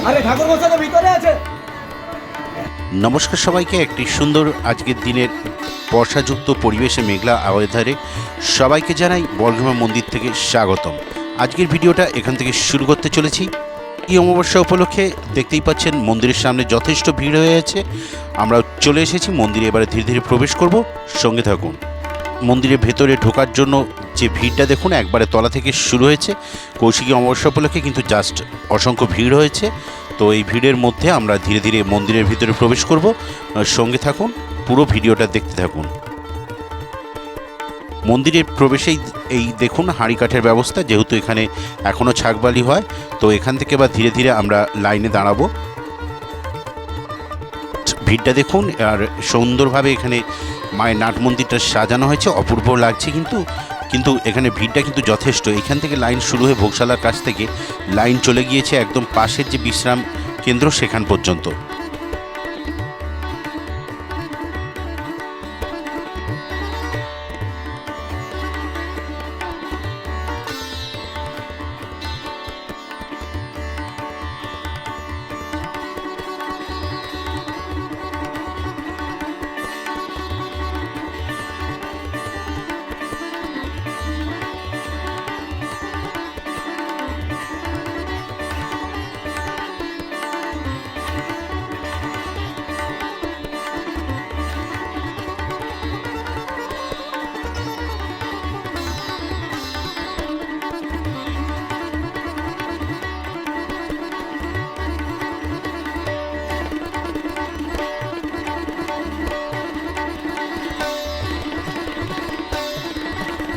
আরে ঠাকুর মশাই তো ভিতরে আছে। নমস্কার সবাইকে। একটি সুন্দর আজকের দিনের বর্ষাযুক্ত পরিবেশে মেঘলা আওয়েদারে সবাইকে জানাই বর্গভীমা মন্দির থেকে স্বাগতম। আজকের ভিডিওটা এখান থেকে শুরু করতে চলেছি। এই অমাবস্যা উপলক্ষে দেখতেই পাচ্ছেন মন্দিরের সামনে যথেষ্ট ভিড় হয়ে আছে। আমরা চলে এসেছি মন্দিরে, এবারে ধীরে ধীরে প্রবেশ করব, সঙ্গে থাকুন। মন্দিরের ভেতরে ঢোকার জন্য যে ভিড়টা দেখুন, একবারে তলা থেকে শুরু হয়েছে। কৌশিকী অমাবস্যা উপলক্ষে কিন্তু জাস্ট অসংখ্য ভিড় হয়েছে। তো এই ভিড়ের মধ্যে আমরা ধীরে ধীরে মন্দিরের ভিতরে প্রবেশ করব, সঙ্গে থাকুন, পুরো ভিডিওটা দেখতে থাকুন। মন্দিরের প্রবেশেই এই দেখুন হাঁড়ি কাঠের ব্যবস্থা, যেহেতু এখানে এখনও ছাগবালি হয়। তো এখান থেকে বা ধীরে ধীরে আমরা লাইনে দাঁড়াবো। ভিড়টা দেখুন, আর সুন্দরভাবে এখানে মায়ের নাট মন্দিরটা সাজানো হয়েছে, অপূর্ব লাগছে। কিন্তু এখানে ভিড়টা কিন্তু যথেষ্ট। এখান থেকে লাইন শুরু হয়ে ভোগশালার কাছ থেকে লাইন চলে গিয়েছে একদম পাশের যে বিশ্রাম কেন্দ্র সেখান পর্যন্ত।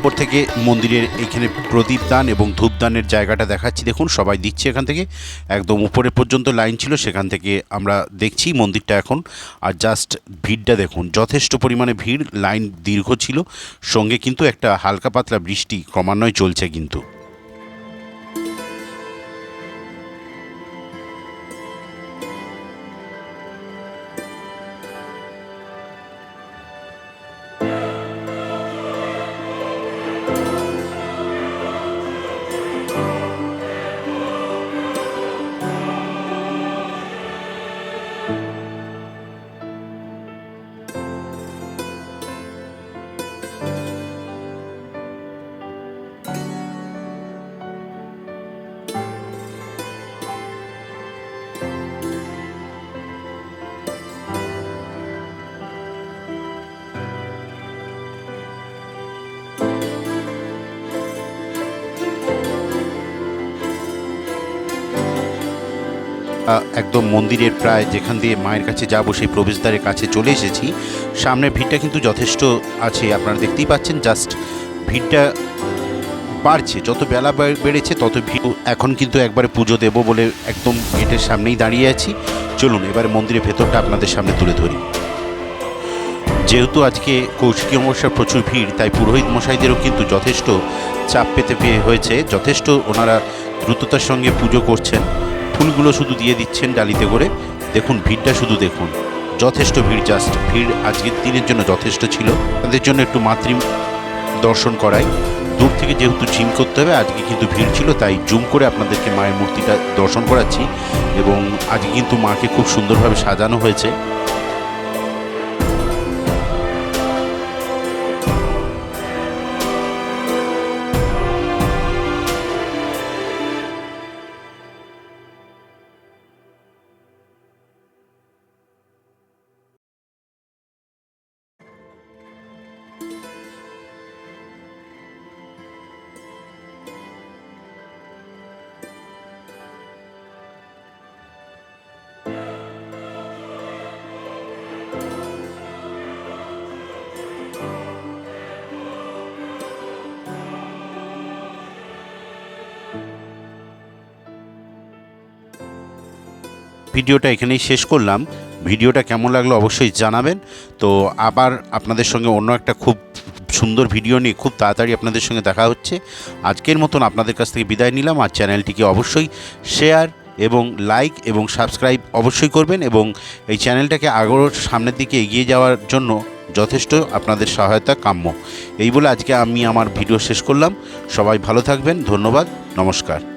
উপর থেকে মন্দিরের এখানে প্রদীপ দান এবং ধূপদানের জায়গাটা দেখাচ্ছি। দেখুন সবাই দিচ্ছে এখান থেকে, একদম উপরে পর্যন্ত লাইন ছিল, সেখান থেকে আমরা দেখছি মন্দিরটা এখন। আর জাস্ট ভিড়টা দেখুন, যথেষ্ট পরিমাণে ভিড়, লাইন দীর্ঘ ছিল, সঙ্গে কিন্তু একটা হালকা পাতলা বৃষ্টি ক্রমান্বয়ে চলছে কিন্তু। একদম মন্দিরের প্রায় যেখান দিয়ে মায়ের কাছে যাবো সেই প্রবেশদ্বারের কাছে চলে এসেছি। সামনের ভিড়টা কিন্তু যথেষ্ট আছে, আপনারা দেখতেই পাচ্ছেন। জাস্ট ভিড়টা বাড়ছে, যত বেলা বেড়েছে তত ভিড়। এখন কিন্তু একবারে পুজো দেবো বলে একদম গেটের সামনেই দাঁড়িয়ে আছি। চলুন এবারে মন্দিরের ভেতরটা আপনাদের সামনে তুলে ধরি। যেহেতু আজকে কৌশিকী অমাবস্যার প্রচুর ভিড়, তাই পুরোহিত মশাইদেরও কিন্তু যথেষ্ট চাপ পেতে হয়েছে। যথেষ্ট ওনারা দ্রুততার সঙ্গে পুজো করছেন, ফুলগুলো শুধু দিয়ে দিচ্ছেন ডালিতে করে। দেখুন ভিড়টা শুধু দেখুন, যথেষ্ট ভিড়। জাস্ট ভিড় আজকের দিনের জন্য যথেষ্ট ছিল। তাদের জন্য একটু মাতৃ দর্শন করাই, দূর থেকে যেহেতু জিম করতে হবে, আজকে কিন্তু ভিড় ছিল, তাই জুম করে আপনাদেরকে মায়ের মূর্তিটা দর্শন করাচ্ছি। এবং আজকে কিন্তু মাকে খুব সুন্দরভাবে সাজানো হয়েছে। ভিডিওটা এখানেই শেষ করলাম। ভিডিওটা কেমন লাগলো অবশ্যই জানাবেন। তো আবার আপনাদের সঙ্গে অন্য একটা খুব সুন্দর ভিডিও নিয়ে খুব তাড়াতাড়ি আপনাদের সঙ্গে দেখা হচ্ছে। আজকের মতন আপনাদের কাছ থেকে বিদায় নিলাম। আর চ্যানেলটিকে অবশ্যই শেয়ার এবং লাইক এবং সাবস্ক্রাইব অবশ্যই করবেন, এবং এই চ্যানেলটাকে আরও সামনের দিকে এগিয়ে যাওয়ার জন্য যথেষ্ট আপনাদের সহায়তা কাম্য। এই বলে আজকে আমি আমার ভিডিও শেষ করলাম। সবাই ভালো থাকবেন, ধন্যবাদ, নমস্কার।